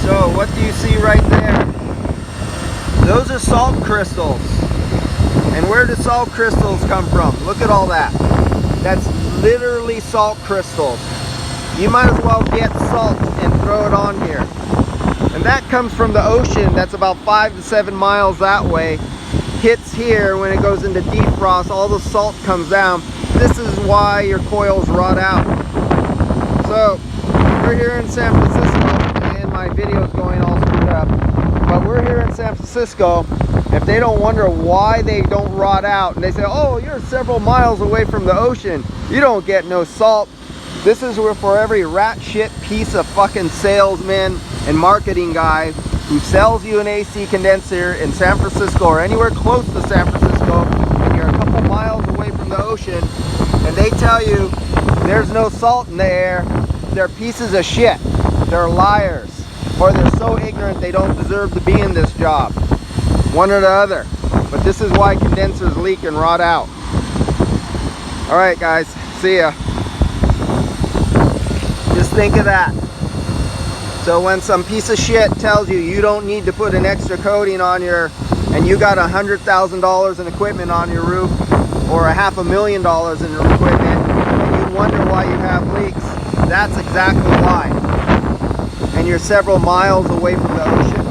So what do you see right there? Those are salt crystals. And where do salt crystals come from? Look at all that. That's literally salt crystals. You might as well get salt and throw it on here. And that comes from the ocean. That's about 5 to 7 miles that way. Hits here when it goes into defrost. All the salt comes down. This is why your coils rot out. So we're here in San Francisco, and my video is going all screwed up. But we're here in San Francisco. If they don't wonder why they don't rot out, and they say, oh, you're several miles away from the ocean, you don't get no salt. This is where for every rat shit piece of fucking salesman and marketing guy who sells you an AC condenser in San Francisco or anywhere close to San Francisco, and you're a couple miles away from the ocean, and they tell you there's no salt in the air, they're pieces of shit. They're liars. Or they're so ignorant they don't deserve to be in this job. One or the other. But this is why condensers leak and rot out. Alright guys, see ya. Just think of that. So when some piece of shit tells you you don't need to put an extra coating on your, and you got $100,000 in equipment on your roof, or $500,000 in your equipment, and you wonder why you have leaks, that's exactly why. And you're several miles away from the ocean.